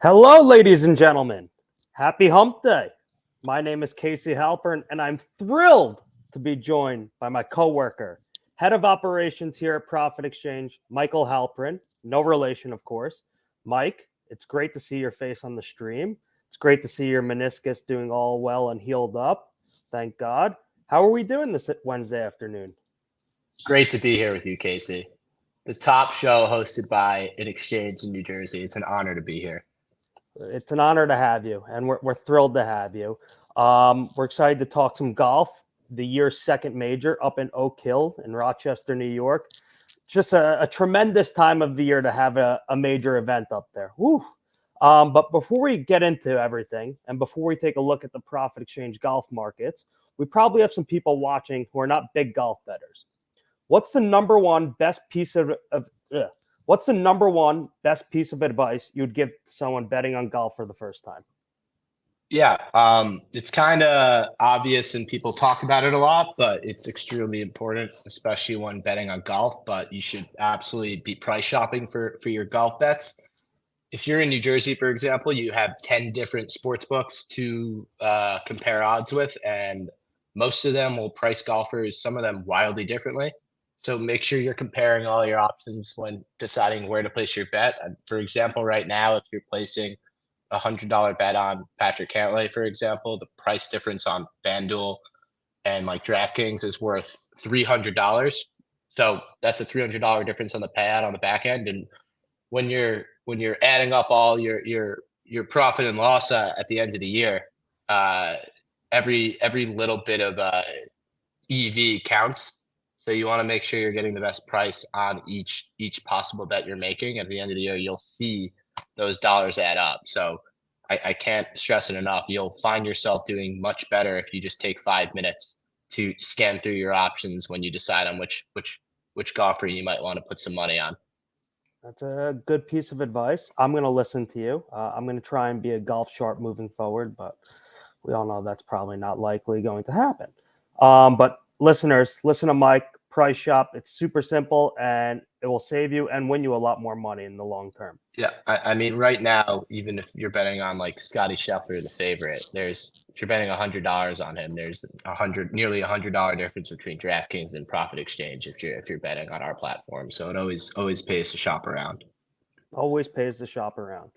Hello, ladies and gentlemen. Happy Hump Day. My name is Casey Halpern, and I'm thrilled to be joined by my coworker, head of operations here at Profit Exchange, Michael Halperin. No relation, of course. Mike, it's great to see your face on the stream. It's great to see your meniscus doing all well and healed up. Thank God. How are we doing this Wednesday afternoon? It's great to be here with you, Casey. The top show hosted by an exchange in New Jersey. It's an honor to be here. It's an honor to have you, and we're thrilled to have you. We're excited to talk some golf. The year's second major up in Oak Hill in Rochester, New York. Just a tremendous time of the year to have a major event up there. Woo. But before we get into everything, and before we take a look at the Profit Exchange golf markets, we probably have some people watching who are not big golf bettors. What's the number one best piece of advice you'd give to someone betting on golf for the first time? Yeah, it's kind of obvious and people talk about it a lot, but it's extremely important, especially when betting on golf. But you should absolutely be price shopping for your golf bets. If you're in New Jersey, for example, you have 10 different sports books to compare odds with, and most of them will price golfers, some of them wildly differently. So make sure you're comparing all your options when deciding where to place your bet. For example, right now, if you're placing a $100 bet on Patrick Cantlay, for example, the price difference on FanDuel and like DraftKings is worth $300. So that's a $300 difference on the payout on the back end. And when you're adding up all your profit and loss at the end of the year, every little bit of EV counts. So you want to make sure you're getting the best price on each possible bet you're making. At the end of the year, you'll see those dollars add up. So I can't stress it enough. You'll find yourself doing much better if you just take 5 minutes to scan through your options when you decide on which golfer you might want to put some money on. That's a good piece of advice. I'm going to listen to you. I'm going to try and be a golf sharp moving forward, but we all know that's probably not likely going to happen. But listeners, listen to Mike, price shop. It's super simple, and it will save you and win you a lot more money in the long term. Yeah, I mean, right now, even if you're betting on like Scotty Scheffler, the favorite, if you're betting $100 on him, there's nearly $100 difference between DraftKings and Profit Exchange if you're betting on our platform. So it always pays to shop around. Always pays to shop around.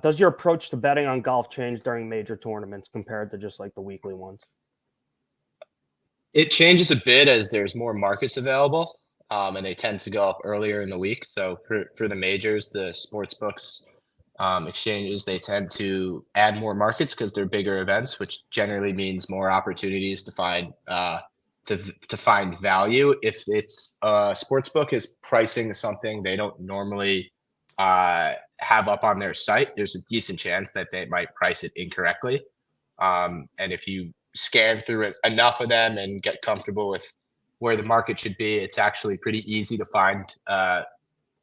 Does your approach to betting on golf change during major tournaments compared to just like the weekly ones? It changes a bit as there's more markets available, and they tend to go up earlier in the week. So for the majors, the sports books, exchanges, they tend to add more markets because they're bigger events, which generally means more opportunities to find find value. If it's sports book is pricing something they don't normally have up on their site, there's a decent chance that they might price it incorrectly. And if you scan through enough of them and get comfortable with where the market should be, it's actually pretty easy to find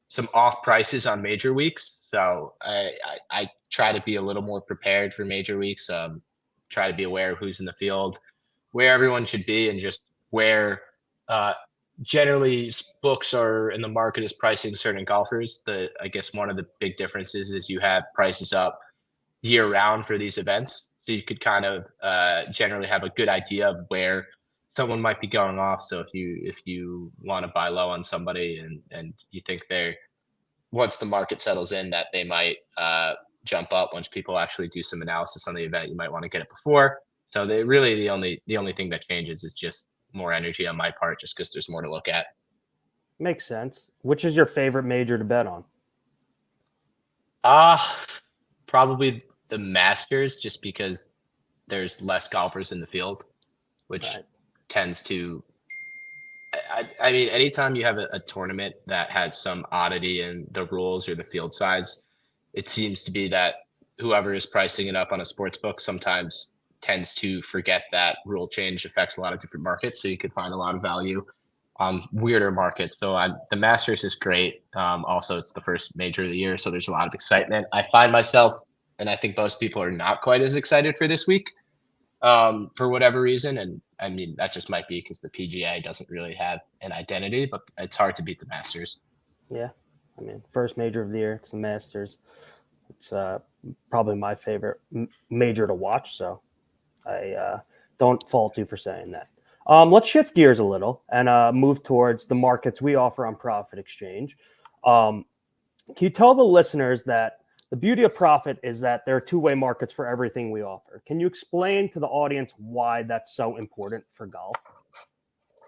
some off prices on major weeks. So I try to be a little more prepared for major weeks. Try to be aware of who's in the field, where everyone should be, and just where generally books are in the market is pricing certain golfers. I guess one of the big differences is you have prices up year round for these events. So you could kind of generally have a good idea of where someone might be going off. So if you want to buy low on somebody and you think once the market settles in that they might jump up, once people actually do some analysis on the event, you might want to get it before. So the only thing that changes is just more energy on my part, just because there's more to look at. Makes sense. Which is your favorite major to bet on? Probably the Masters, just because there's less golfers in the field, which tends to, I mean, anytime you have a tournament that has some oddity in the rules or the field size, it seems to be that whoever is pricing it up on a sports book sometimes tends to forget that rule change affects a lot of different markets. So you could find a lot of value on weirder markets. So the Masters is great. Also, it's the first major of the year, so there's a lot of excitement. I find myself, and I think most people are not quite as excited for this week for whatever reason. And I mean, that just might be because the PGA doesn't really have an identity, but it's hard to beat the Masters. Yeah. I mean, first major of the year, it's the Masters. It's probably my favorite major to watch. So I don't fault you for saying that. Let's shift gears a little and move towards the markets we offer on Profit Exchange. Can you tell the listeners that the beauty of Profit is that there are two-way markets for everything we offer? Can you explain to the audience why that's so important for golf?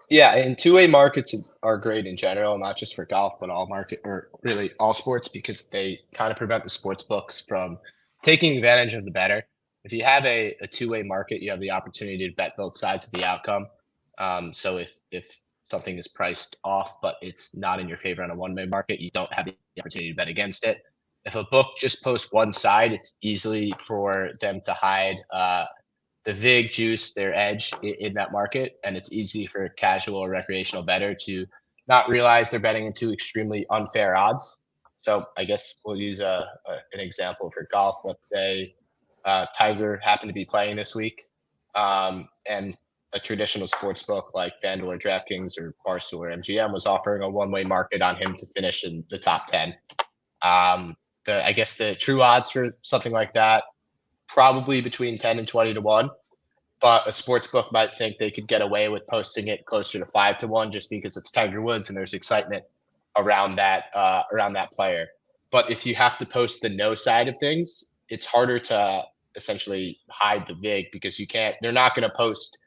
Yeah, and two-way markets are great in general, not just for golf, but all market or really all sports because they kind of prevent the sports books from taking advantage of the better. If you have a two-way market, you have the opportunity to bet both sides of the outcome. So if something is priced off, but it's not in your favor on a one-way market, you don't have the opportunity to bet against it. If a book just posts one side, it's easily for them to hide the vig juice, their edge in that market, and it's easy for a casual or recreational bettor to not realize they're betting into extremely unfair odds. So I guess we'll use an example for golf. Let's say Tiger happened to be playing this week, and a traditional sports book like FanDuel or DraftKings or Barstool or MGM was offering a one-way market on him to finish in the top 10. I guess the true odds for something like that probably between 10 and 20 to 1, but a sports book might think they could get away with posting it closer to 5 to 1 just because it's Tiger Woods and there's excitement around that player. But if you have to post the no side of things, it's harder to essentially hide the vig because they're not going to post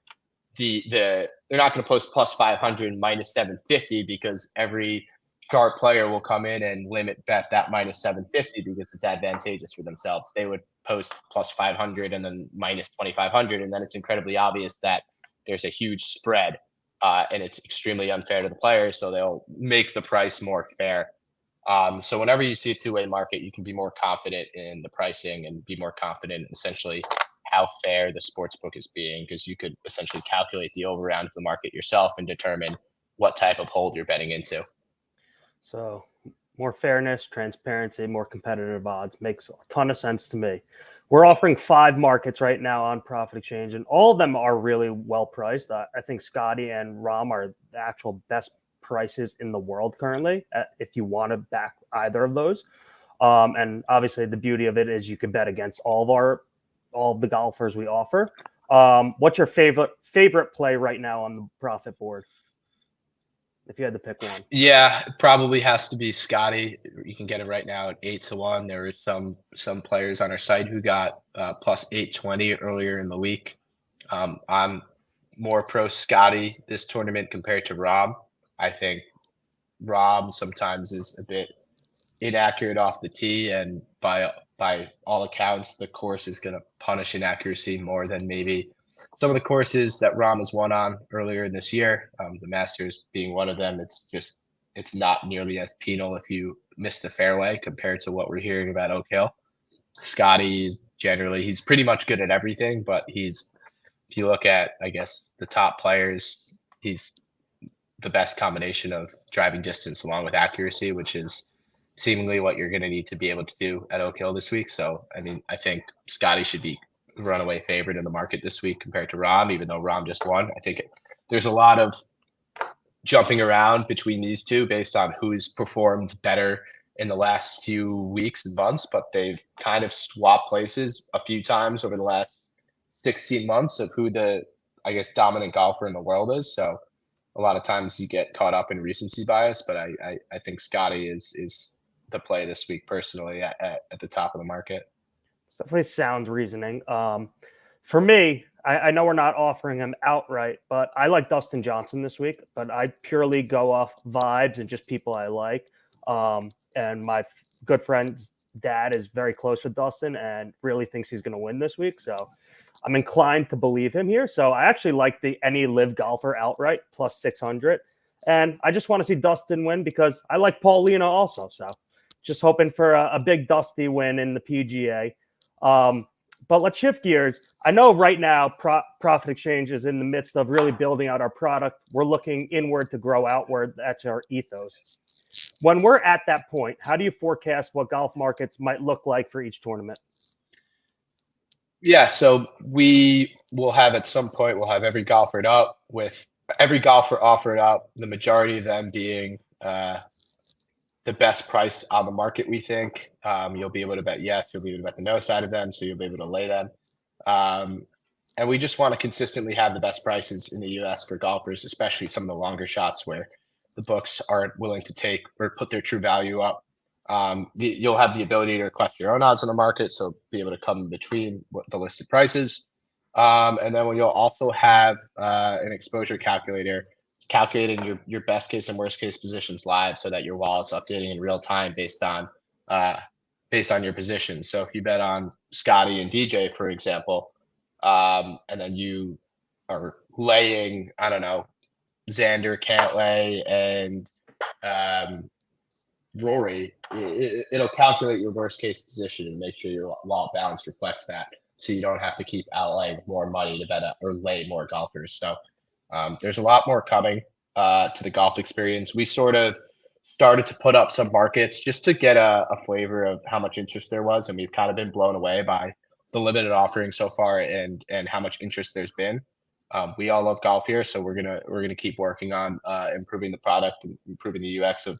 they're not going to post plus 500 minus 750 because every sharp player will come in and limit bet that minus 750 because it's advantageous for themselves. They would post plus 500 and then minus 2,500, and then it's incredibly obvious that there's a huge spread, and it's extremely unfair to the players, so they'll make the price more fair. So whenever you see a two-way market, you can be more confident in the pricing and be more confident in essentially how fair the sports book is being, because you could essentially calculate the over-round of the market yourself and determine what type of hold you're betting into. So more fairness, transparency, more competitive odds makes a ton of sense to me. We're offering 5 markets right now on Profit Exchange, and all of them are really well priced. I think Scotty and Rom are the actual best prices in the world currently, if you want to back either of those. And obviously the beauty of it is you can bet against all of the golfers we offer. What's your favorite play right now on the Profit board, if you had to pick one? Yeah, it probably has to be Scotty. You can get it right now at 8 to 1. There were some players on our site who got plus 820 earlier in the week. I'm more pro Scotty this tournament compared to Rob. I think Rob sometimes is a bit inaccurate off the tee, and by all accounts, the course is going to punish inaccuracy more than maybe some of the courses that Rahm has won on earlier in this year, the Masters being one of them. It's not nearly as penal if you miss the fairway compared to what we're hearing about Oak Hill. Scotty he's pretty much good at everything, but if you look at, I guess, the top players, he's the best combination of driving distance along with accuracy, which is seemingly what you're going to need to be able to do at Oak Hill this week. So, I mean, I think Scotty should be runaway favorite in the market this week compared to Rahm, even though Rahm just won. I think there's a lot of jumping around between these two based on who's performed better in the last few weeks and months, but they've kind of swapped places a few times over the last 16 months of who the, I guess, dominant golfer in the world is. So a lot of times you get caught up in recency bias, but I think Scotty is the play this week personally at the top of the market. It's definitely sound reasoning. For me, I know we're not offering him outright, but I like Dustin Johnson this week, but I purely go off vibes and just people I like. And my good friend's dad is very close with Dustin and really thinks he's going to win this week. So I'm inclined to believe him here. So I actually like the any live golfer outright plus 600. And I just want to see Dustin win because I like Paulina also. So just hoping for a big Dusty win in the PGA. But let's shift gears. I know right now Profit Exchange is in the midst of really building out our product. We're looking inward to grow outward. That's our ethos. When we're at that point, how do you forecast what golf markets might look like for each tournament? Yeah, so we will have at some point, we'll have every golfer up with every golfer offered up, the majority of them being the best price on the market, we think. You'll be able to bet yes, you'll be able to bet the no side of them, so you'll be able to lay them. And we just want to consistently have the best prices in the US for golfers, especially some of the longer shots where the books aren't willing to take or put their true value up. You'll have the ability to request your own odds on the market, so be able to come in between what the listed prices. And then you'll also have an exposure calculator calculating your best case and worst case positions live, so that your wallet's updating in real time based on your position. So if you bet on Scotty and DJ, for example, and then you are laying, I don't know, Xander, Cantlay, and Rory, it'll calculate your worst case position and make sure your wallet balance reflects that, so you don't have to keep outlaying more money to bet or lay more golfers. So there's a lot more coming to the golf experience. We sort of started to put up some markets just to get a flavor of how much interest there was, and we've kind of been blown away by the limited offering so far and how much interest there's been. We all love golf here, so we're gonna keep working on improving the product and improving the UX of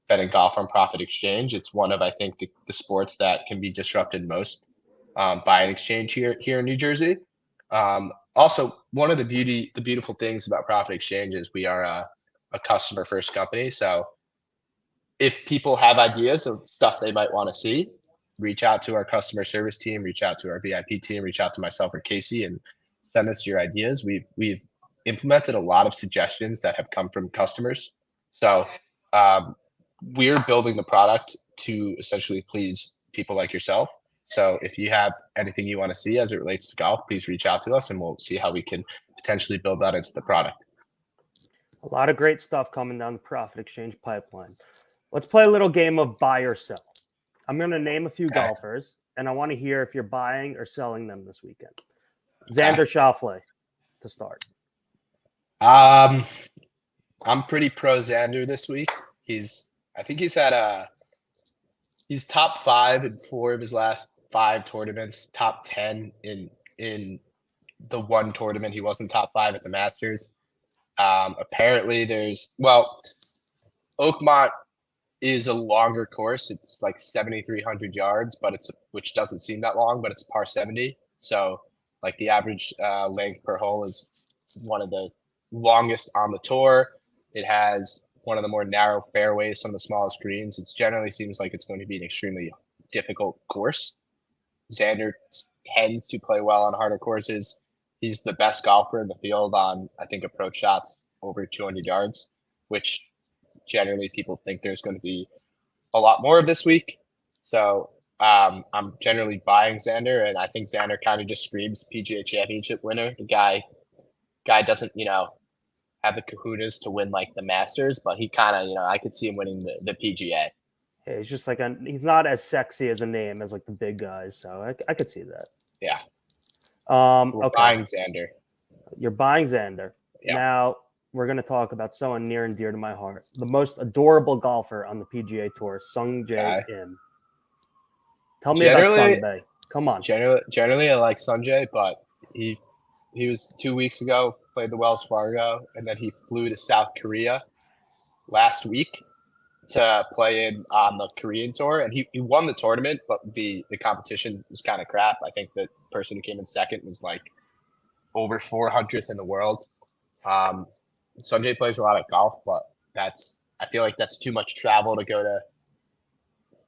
betting golf on Profit Exchange. It's one of, I think, the sports that can be disrupted most by an exchange here in New Jersey. Also, one of the beautiful things about Profit Exchange is we are a customer first company. So if people have ideas of stuff they might want to see, reach out to our customer service team, reach out to our VIP team, reach out to myself or Casey, and send us your ideas. We've implemented a lot of suggestions that have come from customers. So we're building the product to essentially please people like yourself. So if you have anything you want to see as it relates to golf, please reach out to us and we'll see how we can potentially build that into the product. A lot of great stuff coming down the Profit Exchange pipeline. Let's play a little game of buy or sell. I'm going to name a few golfers, and I want to hear if you're buying or selling them this weekend. Xander Schauffele to start. I'm pretty pro Xander this week. I think he's top 5 in 4 of his last 5 tournaments, top 10 in the one tournament he wasn't top 5 at the Masters. Apparently Oakmont is a longer course. It's like 7,300 yards, which doesn't seem that long, but it's par 70. So like the average length per hole is one of the longest on the tour. It has one of the more narrow fairways, some of the smallest greens. It generally seems like it's going to be an extremely difficult course. Xander tends to play well on harder courses. He's the best golfer in the field on, I think, approach shots over 200 yards, which generally people think there's going to be a lot more of this week. So I'm generally buying Xander, and I think Xander kind of just screams PGA Championship winner. The guy doesn't, have the kahunas to win like the Masters, but he kind of, I could see him winning the PGA. Yeah, he's just like he's not as sexy as a name as like the big guys, so I could see that. Yeah. We're buying Xander. You're buying Xander. Yeah. Now we're going to talk about someone near and dear to my heart, the most adorable golfer on the PGA Tour, Sungjae Im. Tell me about Sungjae. Come on. Generally, I like Sungjae, but he was 2 weeks ago, played the Wells Fargo, and then he flew to South Korea last week to play in on the Korean tour, and he won the tournament, but the competition was kind of crap. I think the person who came in second was like over 400th in the world. Sungjae plays a lot of golf, but I feel like that's too much travel to go to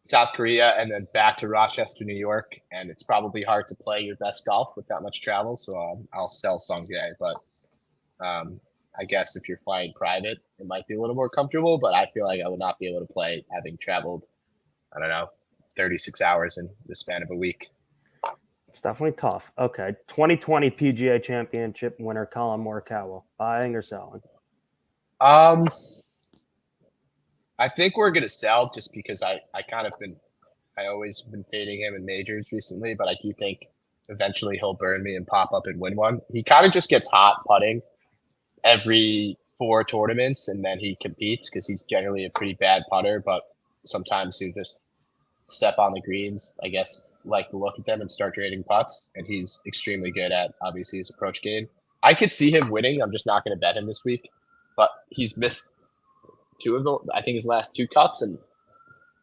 South Korea and then back to Rochester, New York, and it's probably hard to play your best golf with that much travel. So I'll sell Sungjae, but I guess if you're flying private, it might be a little more comfortable, but I feel like I would not be able to play having traveled, 36 hours in the span of a week. It's definitely tough. Okay. 2020 PGA Championship winner Colin Morikawa. Buying or selling? I think we're going to sell just because I always been fading him in majors recently, but I do think eventually he'll burn me and pop up and win one. He kind of just gets hot putting every 4 tournaments, and then he competes because he's generally a pretty bad putter, but sometimes he'll just step on the greens, I guess, like to look at them and start trading putts, and he's extremely good at, obviously, his approach game. I could see him winning. I'm just not going to bet him this week, but he's missed 2 of them. I think his last 2 cuts, and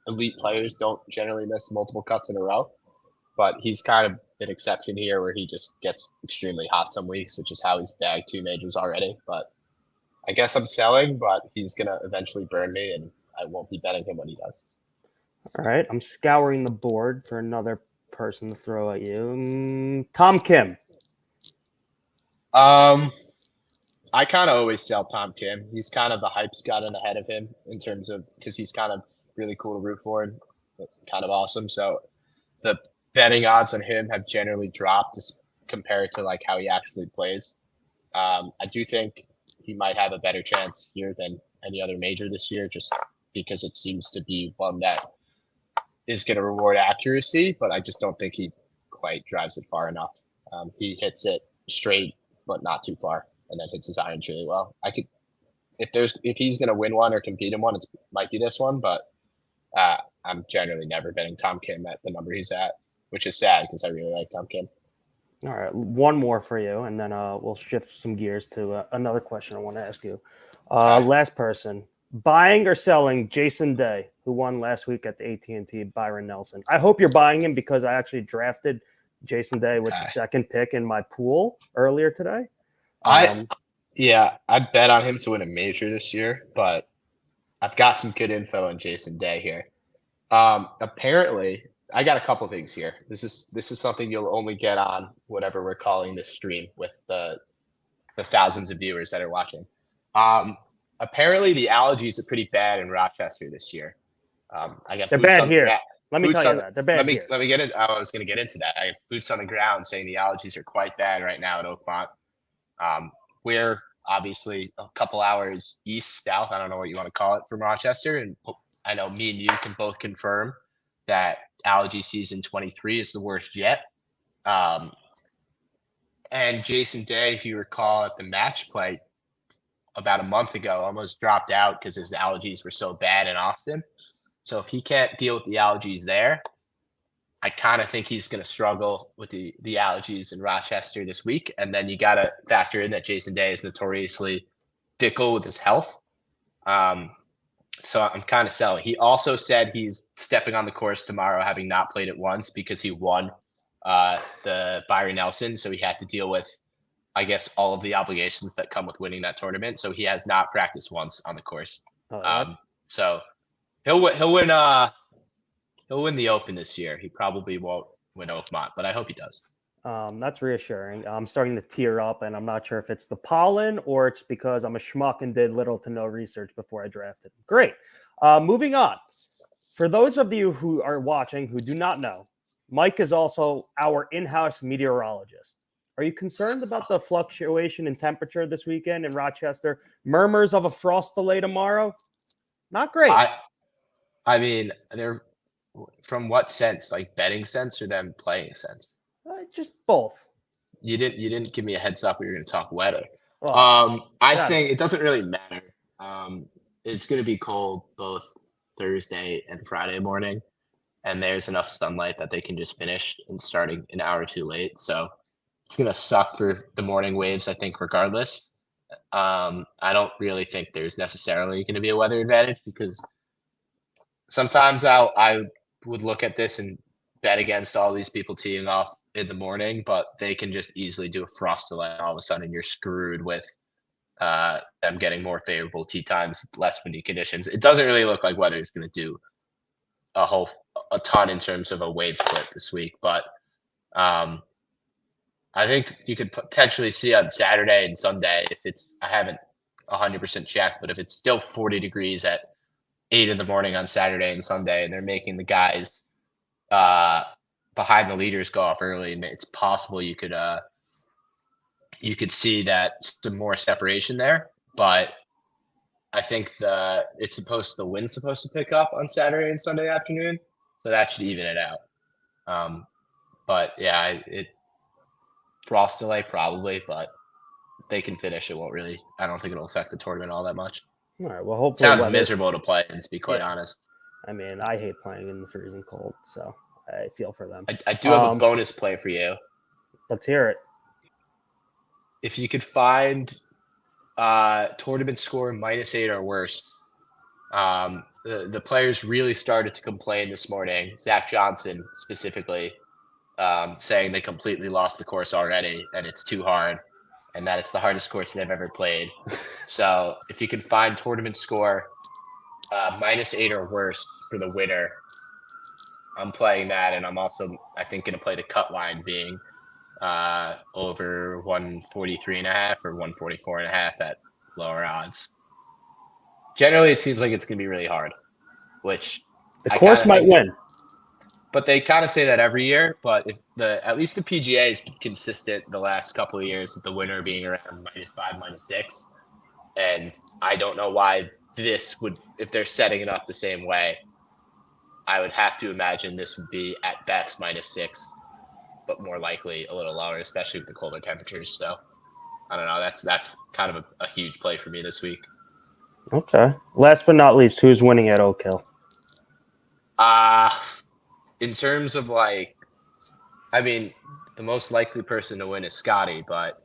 elite players don't generally miss multiple cuts in a row. But he's kind of an exception here where he just gets extremely hot some weeks, which is how he's bagged 2 majors already. But I guess I'm selling, but he's going to eventually burn me, and I won't be betting him when he does. All right. I'm scouring the board for another person to throw at you. Tom Kim. I kind of always sell Tom Kim. He's kind of the hype's gotten ahead of him in terms of because he's kind of really cool to root for and kind of awesome. So the betting odds on him have generally dropped just compared to like how he actually plays. I do think he might have a better chance here than any other major this year, just because it seems to be one that is going to reward accuracy, but I just don't think he quite drives it far enough. He hits it straight, but not too far, and then hits his irons really well. If he's going to win one or compete in one, it might be this one, but I'm generally never betting Tom Kim at the number he's at, which is sad because I really like Tom Kim. All right, one more for you, and then we'll shift some gears to another question I want to ask you. Last person, buying or selling Jason Day, who won last week at the AT&T Byron Nelson. I hope you're buying him because I actually drafted Jason Day with the second pick in my pool earlier today. I bet on him to win a major this year, but I've got some good info on Jason Day here. Apparently, I got a couple things here. This is something you'll only get on whatever we're calling this stream with the thousands of viewers that are watching. Apparently, the allergies are pretty bad in Rochester this year. They're bad here. Let me tell you that. They're bad here. Let me get in. I was going to get into that. I have boots on the ground saying the allergies are quite bad right now at Oakmont. We're obviously a couple hours east, south. I don't know what you want to call it from Rochester. And I know me and you can both confirm that allergy season 23 is the worst yet. And Jason Day, if you recall at the match play about a month ago, almost dropped out because his allergies were so bad in Austin. So if he can't deal with the allergies there, I kind of think he's going to struggle with the allergies in Rochester this week. And then you got to factor in that Jason Day is notoriously fickle with his health. So I'm kind of selling. He also said he's stepping on the course tomorrow, having not played it once because he won the Byron Nelson. So he had to deal with, I guess, all of the obligations that come with winning that tournament. So he has not practiced once on the course. So he'll win the Open this year. He probably won't win Oakmont, but I hope he does. That's reassuring. I'm starting to tear up, and I'm not sure if it's the pollen or it's because I'm a schmuck and did little to no research before I drafted. Great. Moving on. For those of you who are watching who do not know, Mike is also our in-house meteorologist. Are you concerned about the fluctuation in temperature this weekend in Rochester? Murmurs of a frost delay tomorrow? Not great. I mean, they're from what sense? Like betting sense or them playing sense? Just both. You didn't give me a heads up. We were going to talk weather. I think it doesn't really matter. It's going to be cold both Thursday and Friday morning, and there's enough sunlight that they can just finish and starting an hour too late. So it's going to suck for the morning waves, I think, regardless. I don't really think there's necessarily going to be a weather advantage because sometimes I would look at this and bet against all these people teeing off in the morning, but they can just easily do a frost delay. All of a sudden, you're screwed with them getting more favorable tee times, less windy conditions. It doesn't really look like weather is going to do a ton in terms of a wave split this week, but I think you could potentially see on Saturday and Sunday if it's. I haven't 100% checked, but if it's still 40 degrees at 8 in the morning on Saturday and Sunday, and they're making the guys behind the leaders go off early, and it's possible you could see that some more separation there. But I think the wind's supposed to pick up on Saturday and Sunday afternoon, so that should even it out. But yeah, frost delay probably, but if they can finish. It won't really. I don't think it'll affect the tournament all that much. All right. Well, hopefully sounds miserable to play, and to be quite honest. I mean, I hate playing in the freezing cold, so I feel for them. I do have a bonus play for you. Let's hear it. If you could find tournament score -8 or worse The players really started to complain this morning. Zach Johnson specifically, saying they completely lost the course already, and it's too hard, and that it's the hardest course they've ever played. So if you can find tournament score -8 or worse for the winner, I'm playing that, and I'm also, I think, going to play the cut line being over 143.5 or 144.5 at lower odds. Generally, it seems like it's going to be really hard, which The I course kind of might think, win. but they kind of say that every year. But if at least the PGA has been consistent the last couple of years with the winner being around -5, -6, and I don't know why this would, if they're setting it up the same way, I would have to imagine this would be at best -6, but more likely a little lower, especially with the colder temperatures. So I don't know. That's kind of a huge play for me this week. Okay. Last but not least, who's winning at Oak Hill? In terms of like, I mean, the most likely person to win is Scotty, but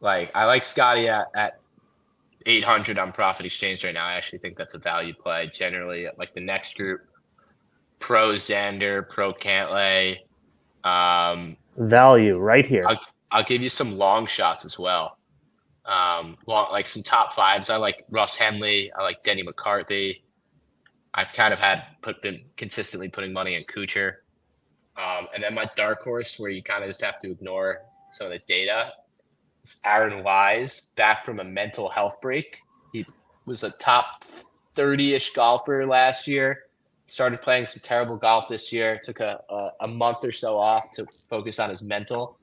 like I like Scotty at 800 on Profit Exchange right now. I actually think that's a value play. Generally, like the next group, pro Xander, pro Cantlay. Value right here. I'll give you some long shots as well. Like some top fives. I like Russ Henley. I like Denny McCarthy. I've kind of been consistently putting money in Kuchar. And then my dark horse, where you kind of just have to ignore some of the data, is Aaron Wise, back from a mental health break. He was a top 30-ish golfer last year. Started playing some terrible golf this year. Took a month or so off to focus on his mental,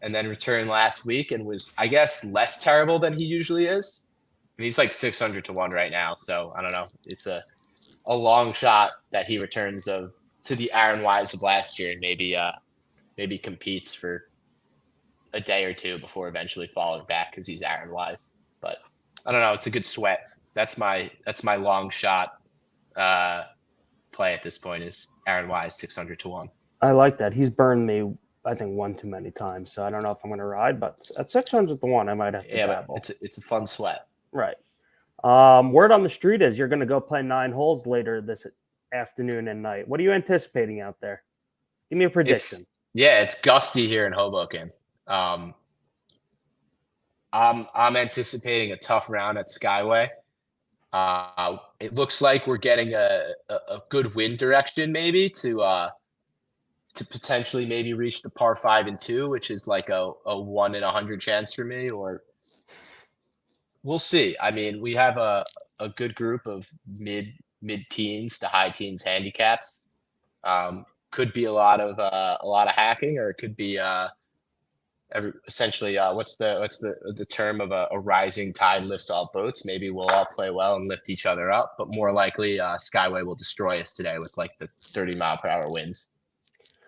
and then returned last week and was, I guess, less terrible than he usually is. I mean, he's like 600 to 1 right now. So I don't know. It's a long shot that he returns to the Aaron Wise of last year and maybe competes for a day or two before eventually falling back because he's Aaron Wise. But I don't know. It's a good sweat. That's my long shot play at this point is Aaron Wise 600 to 1. I like that. He's burned me, I think, one too many times. So I don't know if I'm going to ride, but at 600 to 1, I might have to dabble. But it's a fun sweat. Right. Word on the street is you're going to go play 9 holes later this afternoon and night. What are you anticipating out there? Give me a prediction. It's gusty here in Hoboken. I'm anticipating a tough round at Skyway. It looks like we're getting a good wind direction, maybe to potentially maybe reach the par 5 and 2, which is like a 1 in 100 chance for me. Or we'll see. I mean, we have a good group of mid teens to high teens handicaps. Could be a lot of hacking, or it could be essentially what's the term of a rising tide lifts all boats. Maybe we'll all play well and lift each other up, but more likely Skyway will destroy us today with like the 30-mile-per-hour winds.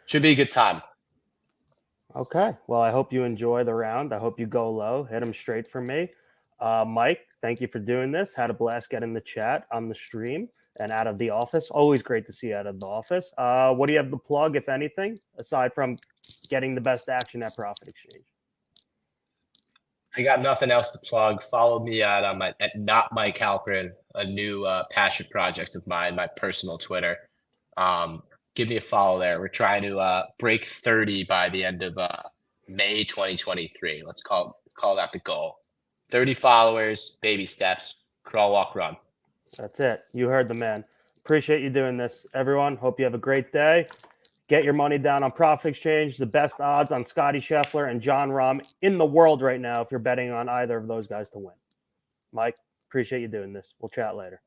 Should be a good time. Okay. Well, I hope you enjoy the round. I hope you go low. Hit them straight for me. Mike, thank you for doing this. Had a blast getting the chat on the stream and out of the office. Always great to see you out of the office. What do you have to plug, if anything, aside from getting the best action at Profit Exchange? I got nothing else to plug. Follow me at not Mike Halperin, a new passion project of mine, my personal Twitter. Give me a follow there. We're trying to break 30 by the end of May 2023. Let's call that the goal. 30 followers, baby steps, crawl, walk, run. That's it. You heard the man. Appreciate you doing this, everyone. Hope you have a great day. Get your money down on Profit Exchange. The best odds on Scotty Scheffler and Jon Rahm in the world right now if you're betting on either of those guys to win. Mike, appreciate you doing this. We'll chat later.